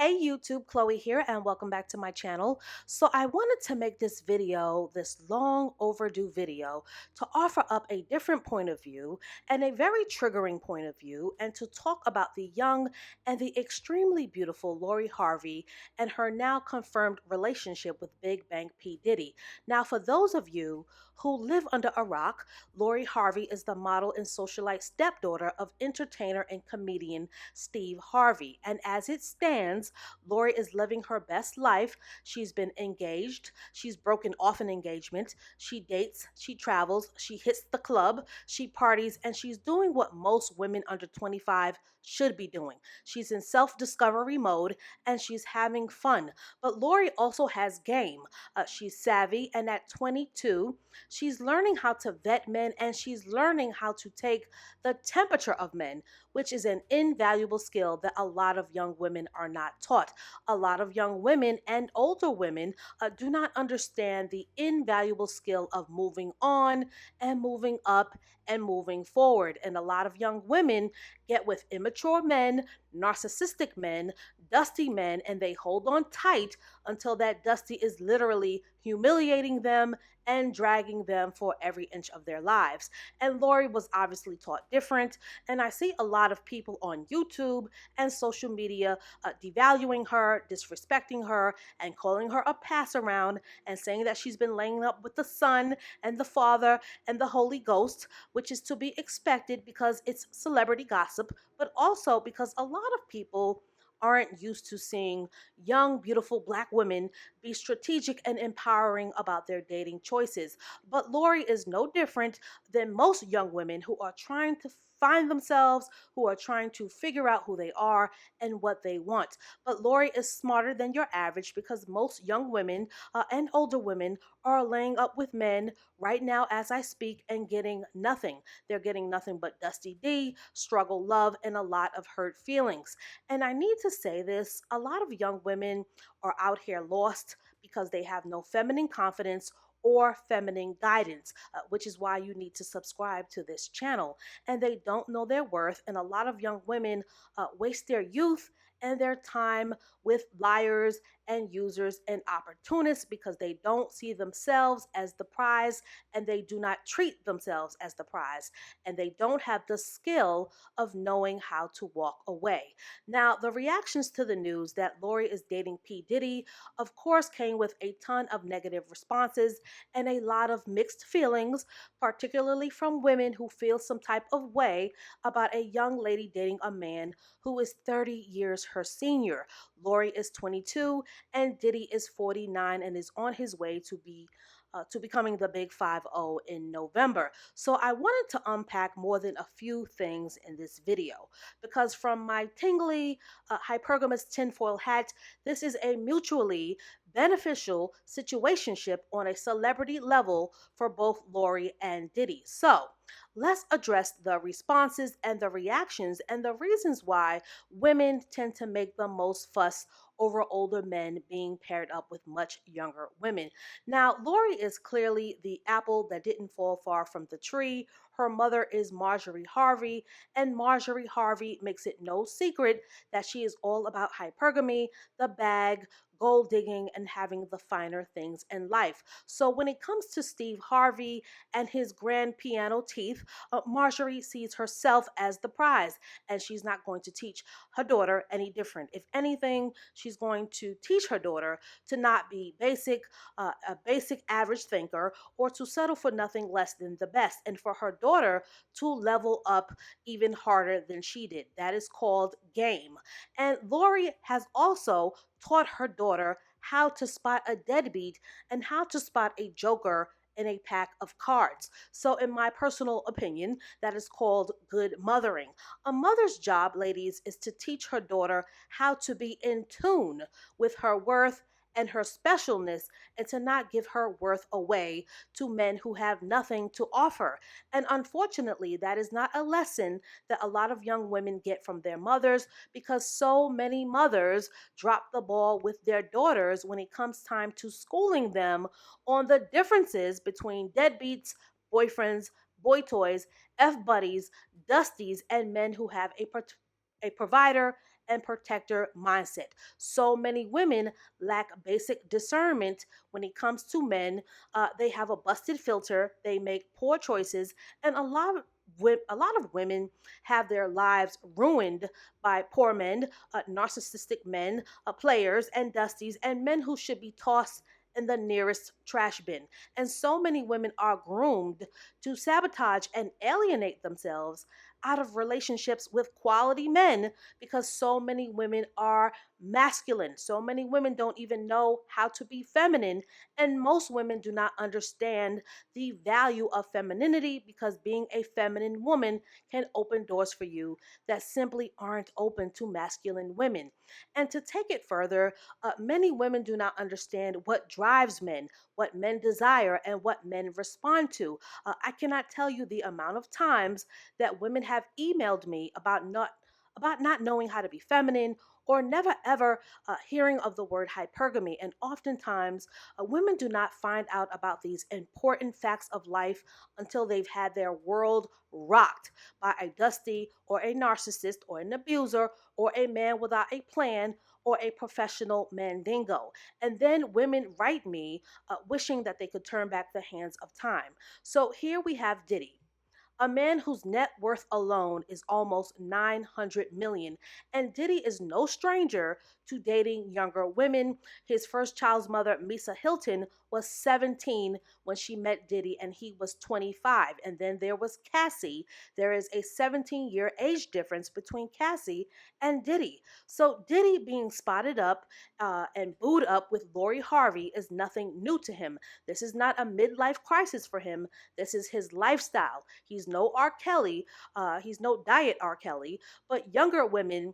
Hey YouTube, Chloe here, and welcome back to my channel. So I wanted to make this video, this long overdue video, to offer up a different point of view and a very triggering point of view, and to talk about the young and the extremely beautiful Lori Harvey and her now confirmed relationship with Big Bank P. Diddy. Now, for those of you who live under a rock, Lori Harvey is the model and socialite stepdaughter of entertainer and comedian Steve Harvey. And as it stands, Lori is living her best life. She's been engaged. She's broken off an engagement. She dates. She travels. She hits the club. She parties. And she's doing what most women under 25 should be doing. She's in self discovery mode and she's having fun. But Lori also has game. She's savvy. And at 22, she's learning how to vet men and she's learning how to take the temperature of men, which is an invaluable skill that a lot of young women are not taught. A lot of young women and older women do not understand the invaluable skill of moving on and moving up and moving forward. And a lot of young women get with immature men, narcissistic men, dusty men, and they hold on tight until that dusty is literally humiliating them and dragging them for every inch of their lives. And Lori was obviously taught different. And I see a lot of people on YouTube and social media devaluing her, disrespecting her, and calling her a pass around and saying that she's been laying up with the Son and the Father and the Holy Ghost, which is to be expected because it's celebrity gossip, but also because a lot of people aren't used to seeing young, beautiful Black women be strategic and empowering about their dating choices. But Lori is no different than most young women who are trying to find themselves, who are trying to figure out who they are and what they want. But Lori is smarter than your average because most young women and older women are laying up with men right now as I speak and getting nothing. They're getting nothing but dusty D, struggle love, and a lot of hurt feelings. And I need to say this, a lot of young women are out here lost because they have no feminine confidence or feminine guidance, which is why you need to subscribe to this channel. And they don't know their worth. And a lot of young women waste their youth and their time with liars and users and opportunists because they don't see themselves as the prize and they do not treat themselves as the prize and they don't have the skill of knowing how to walk away. Now, the reactions to the news that Lori is dating P. Diddy, of course, came with a ton of negative responses and a lot of mixed feelings, particularly from women who feel some type of way about a young lady dating a man who is 30 years her senior. Lori is 22 and Diddy is 49 and is on his way to becoming the big 5-0 in November. So I wanted to unpack more than a few things in this video because from my tingly hypergamous tinfoil hat, this is a mutually beneficial situationship on a celebrity level for both Lori and Diddy. So let's address the responses and the reactions and the reasons why women tend to make the most fuss over older men being paired up with much younger women. Now, Lori is clearly the apple that didn't fall far from the tree. Her mother is Marjorie Harvey, and Marjorie Harvey makes it no secret that she is all about hypergamy, the bag, gold digging, and having the finer things in life. So when it comes to Steve Harvey and his grand piano teeth, Marjorie sees herself as the prize, and she's not going to teach her daughter any different. If anything, she's going to teach her daughter to not be a basic average thinker, or to settle for nothing less than the best, and for her daughter to level up even harder than she did. That is called game. And Lori has also taught her daughter how to spot a deadbeat and how to spot a joker in a pack of cards. So, in my personal opinion, that is called good mothering. A mother's job, ladies, is to teach her daughter how to be in tune with her worth and her specialness and to not give her worth away to men who have nothing to offer. And unfortunately, that is not a lesson that a lot of young women get from their mothers because so many mothers drop the ball with their daughters when it comes time to schooling them on the differences between deadbeats, boyfriends, boy toys, F buddies, dusties, and men who have a provider and protector mindset. So many women lack basic discernment when it comes to men. They have a busted filter, they make poor choices, and a lot of women have their lives ruined by poor men, narcissistic men, players, and dusties, and men who should be tossed in the nearest trash bin. And so many women are groomed to sabotage and alienate themselves out of relationships with quality men because so many women are masculine. So many women don't even know how to be feminine. And most women do not understand the value of femininity because being a feminine woman can open doors for you that simply aren't open to masculine women. And to take it further, many women do not understand what drives men, what men desire, and what men respond to. I cannot tell you the amount of times that women have emailed me about not knowing how to be feminine or never ever hearing of the word hypergamy. And oftentimes, women do not find out about these important facts of life until they've had their world rocked by a dusty or a narcissist or an abuser or a man without a plan or a professional mandingo. And then women write me wishing that they could turn back the hands of time. So here we have Diddy, a man whose net worth alone is almost 900 million. And Diddy is no stranger to dating younger women. His first child's mother, Misa Hilton, was 17 when she met Diddy and he was 25. And then there was Cassie. There is a 17-year age difference between Cassie and Diddy. So Diddy being spotted up and booed up with Lori Harvey is nothing new to him. This is not a midlife crisis for him. This is his lifestyle. He's no R. Kelly. He's no diet R. Kelly, but younger women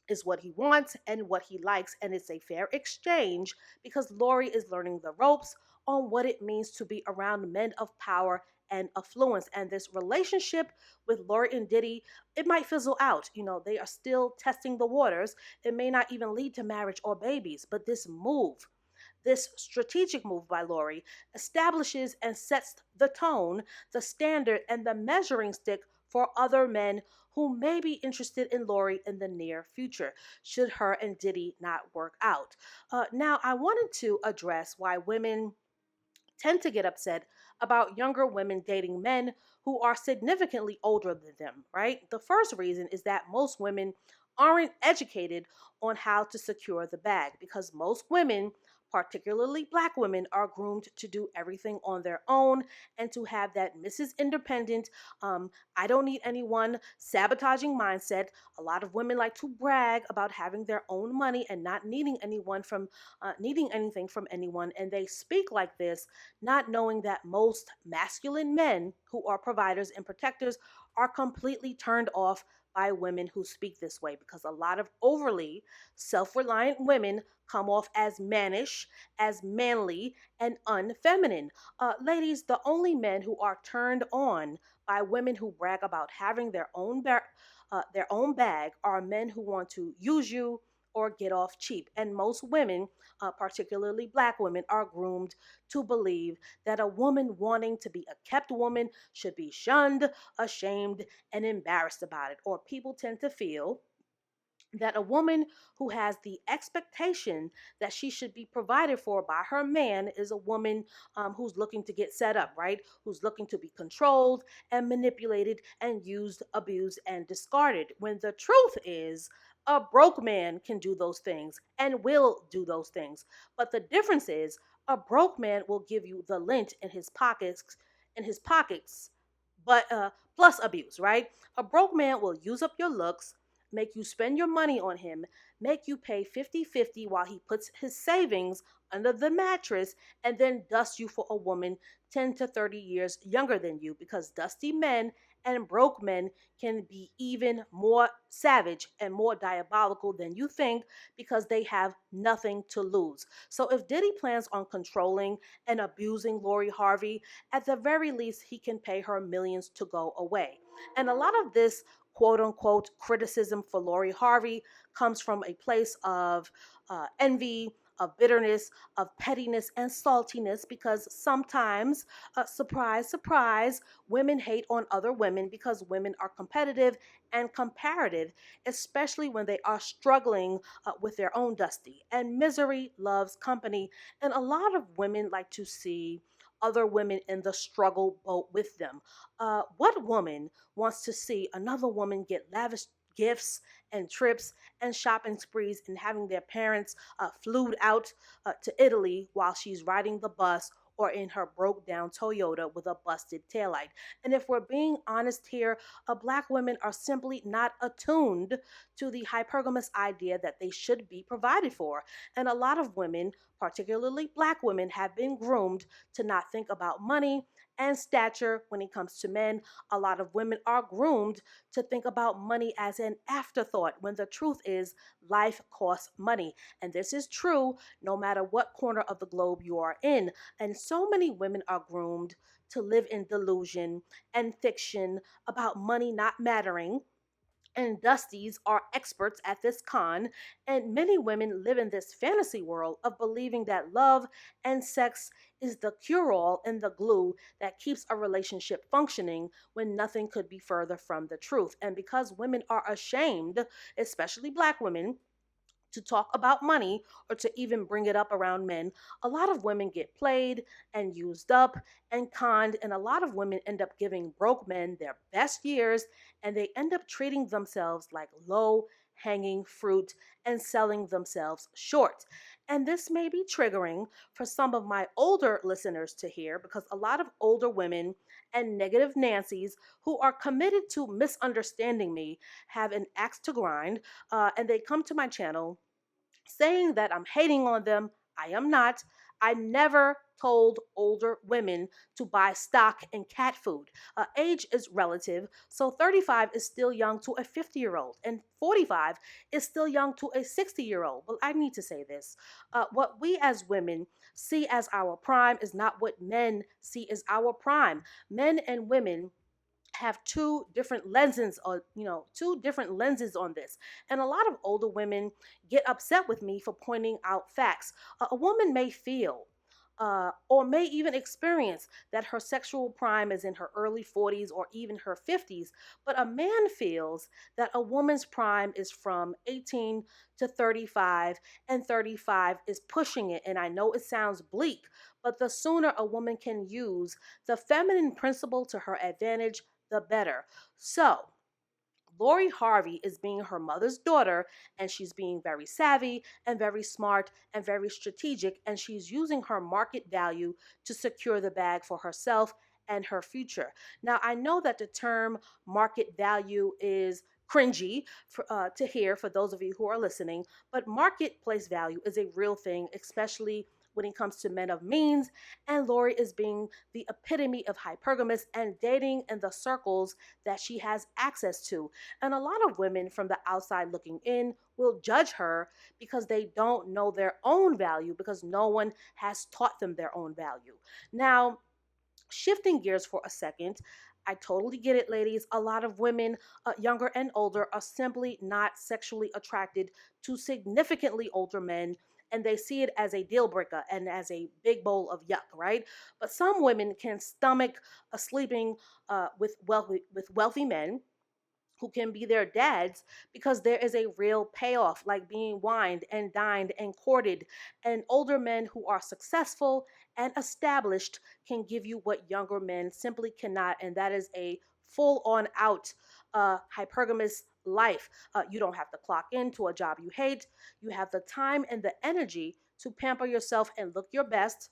is what he wants and what he likes, and it's a fair exchange because Lori is learning the ropes on what it means to be around men of power and affluence. And this relationship with Lori and Diddy, it might fizzle out. You know, they are still testing the waters. It may not even lead to marriage or babies, but this strategic move by Lori establishes and sets the tone, the standard, and the measuring stick for other men who may be interested in Lori in the near future, should her and Diddy not work out. Now, I wanted to address why women tend to get upset about younger women dating men who are significantly older than them, right? The first reason is that most women aren't educated on how to secure the bag because most women, particularly black women, are groomed to do everything on their own and to have that Mrs. Independent, I don't need anyone sabotaging mindset. A lot of women like to brag about having their own money and not needing anything from anyone, and they speak like this not knowing that most masculine men who are providers and protectors are completely turned off by women who speak this way because a lot of overly self reliant women come off as mannish, as manly, and unfeminine. Ladies, the only men who are turned on by women who brag about having their own bag are men who want to use you or get off cheap. And most women, particularly black women, are groomed to believe that a woman wanting to be a kept woman should be shunned, ashamed, and embarrassed about it. Or people tend to feel that a woman who has the expectation that she should be provided for by her man is a woman who's looking to get set up, right? Who's looking to be controlled and manipulated and used, abused, and discarded. When the truth is, a broke man can do those things and will do those things. But the difference is, a broke man will give you the lint in his pockets, but plus abuse, right? A broke man will use up your looks, make you spend your money on him, make you pay 50-50 while he puts his savings under the mattress, and then dust you for a woman 10 to 30 years younger than you because dusty men and broke men can be even more savage and more diabolical than you think because they have nothing to lose. So if Diddy plans on controlling and abusing Lori Harvey, at the very least, he can pay her millions to go away. And a lot of this quote unquote criticism for Lori Harvey comes from a place of envy, of bitterness, of pettiness and saltiness, because sometimes, surprise, surprise, women hate on other women because women are competitive and comparative, especially when they are struggling with their own dusty. And misery loves company. And a lot of women like to see other women in the struggle boat with them. What woman wants to see another woman get lavish gifts and trips and shopping sprees and having their parents flued out to Italy while she's riding the bus or in her broke down Toyota with a busted taillight? And if we're being honest here, black women are simply not attuned to the hypergamous idea that they should be provided for. And a lot of women, particularly black women, have been groomed to not think about money and stature when it comes to men. A lot of women are groomed to think about money as an afterthought, when the truth is life costs money. And this is true no matter what corner of the globe you are in. And so many women are groomed to live in delusion and fiction about money not mattering, and Dusties are experts at this con, and many women live in this fantasy world of believing that love and sex is the cure all and the glue that keeps a relationship functioning, when nothing could be further from the truth. And because women are ashamed, especially black women, to talk about money or to even bring it up around men, a lot of women get played and used up and conned, and a lot of women end up giving broke men their best years, and they end up treating themselves like low hanging fruit and selling themselves short. And this may be triggering for some of my older listeners to hear, because a lot of older women and negative Nancy's who are committed to misunderstanding me have an axe to grind, and they come to my channel saying that I'm hating on them. I am not. I never told older women to buy stock in cat food. Age is relative, so 35 is still young to a 50-year-old, and 45 is still young to a 60-year-old. Well, I need to say this. What we as women see as our prime is not what men see as our prime. Men and women have two different lenses on this. And a lot of older women get upset with me for pointing out facts. A woman may feel or may even experience that her sexual prime is in her early 40s or even her 50s, but a man feels that a woman's prime is from 18 to 35, and 35 is pushing it. And I know it sounds bleak, but the sooner a woman can use the feminine principle to her advantage, the better. So, Lori Harvey is being her mother's daughter, and she's being very savvy and very smart and very strategic, and she's using her market value to secure the bag for herself and her future. Now, I know that the term market value is cringy to hear for those of you who are listening, but marketplace value is a real thing, especially when it comes to men of means. And Lori is being the epitome of hypergamous and dating in the circles that she has access to. And a lot of women from the outside looking in will judge her because they don't know their own value, because no one has taught them their own value. Now, shifting gears for a second, I totally get it, ladies. A lot of women, younger and older, are simply not sexually attracted to significantly older men, and they see it as a deal breaker and as a big bowl of yuck, right? But some women can stomach sleeping with wealthy men who can be their dads, because there is a real payoff, like being wined and dined and courted. And older men who are successful and established can give you what younger men simply cannot, and that is a full on out hypergamous life. You don't have to clock into a job you hate. You have the time and the energy to pamper yourself and look your best.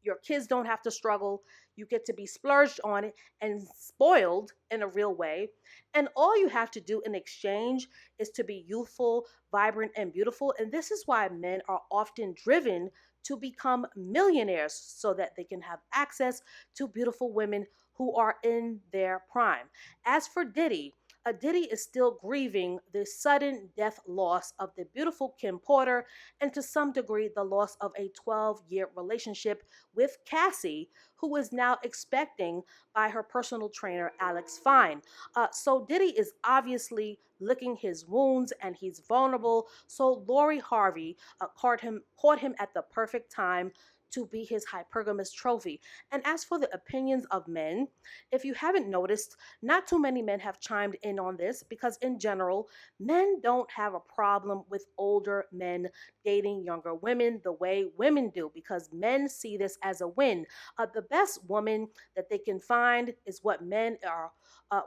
Your kids don't have to struggle. You get to be splurged on it and spoiled in a real way. And all you have to do in exchange is to be youthful, vibrant, and beautiful. And this is why men are often driven to become millionaires, so that they can have access to beautiful women who are in their prime. As for Diddy, Diddy is still grieving the sudden death loss of the beautiful Kim Porter and to some degree the loss of a 12-year relationship with Cassie, who is now expecting by her personal trainer, Alex Fine. So Diddy is obviously licking his wounds and he's vulnerable. So Lori Harvey caught him at the perfect time to be his hypergamous trophy. And as for the opinions of men, if you haven't noticed, not too many men have chimed in on this because, in general, men don't have a problem with older men dating younger women the way women do because men see this as a win. The best woman that they can find is what men are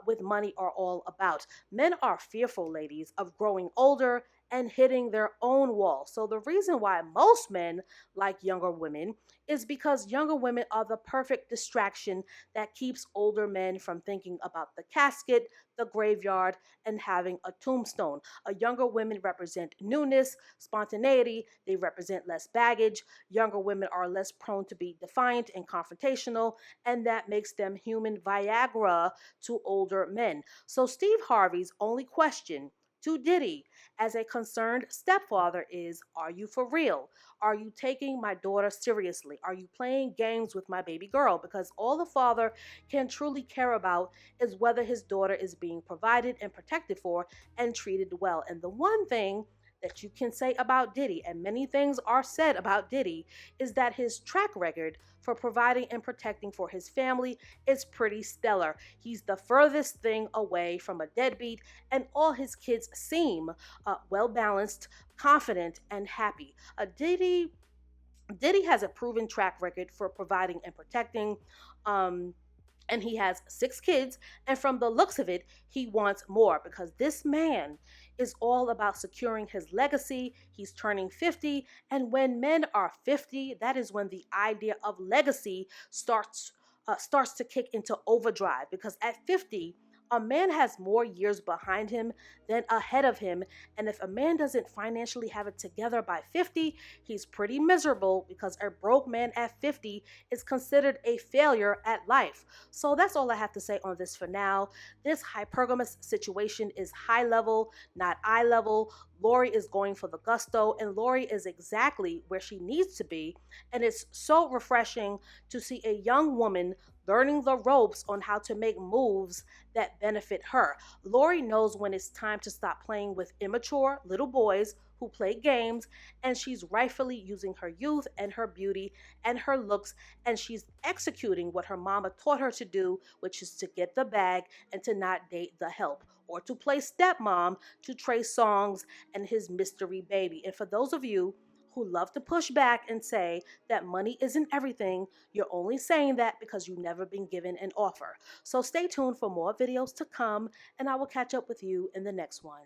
with money are all about. Men are fearful, ladies, of growing older and hitting their own wall. So the reason why most men like younger women is because younger women are the perfect distraction that keeps older men from thinking about the casket, the graveyard, and having a tombstone. Younger women represent newness, spontaneity, they represent less baggage. Younger women are less prone to be defiant and confrontational, and that makes them human Viagra to older men. So Steve Harvey's only question to Diddy as a concerned stepfather is, are you for real? Are you taking my daughter seriously? Are you playing games with my baby girl? Because all the father can truly care about is whether his daughter is being provided and protected for and treated well. And the one thing that you can say about Diddy, and many things are said about Diddy, is that his track record for providing and protecting for his family is pretty stellar. He's the furthest thing away from a deadbeat, and all his kids seem well balanced, confident, and happy. Diddy has a proven track record for providing and protecting. Um, and he has 6 kids, and from the looks of it he wants more because this man is all about securing his legacy. He's turning 50, and when men are 50, that is when the idea of legacy starts to kick into overdrive because at 50 a man has more years behind him than ahead of him. And if a man doesn't financially have it together by 50, he's pretty miserable because a broke man at 50 is considered a failure at life. So that's all I have to say on this for now. This hypergamous situation is high level, not eye level. Lori is going for the gusto, and Lori is exactly where she needs to be. And it's so refreshing to see a young woman learning the ropes on how to make moves that benefit her. Lori knows when it's time to stop playing with immature little boys who play games, and she's rightfully using her youth and her beauty and her looks, and she's executing what her mama taught her to do, which is to get the bag and to not date the help, or to play stepmom to Trey Songz and his mystery baby. And for those of you who love to push back and say that money isn't everything, you're only saying that because you've never been given an offer. So stay tuned for more videos to come, and I will catch up with you in the next one.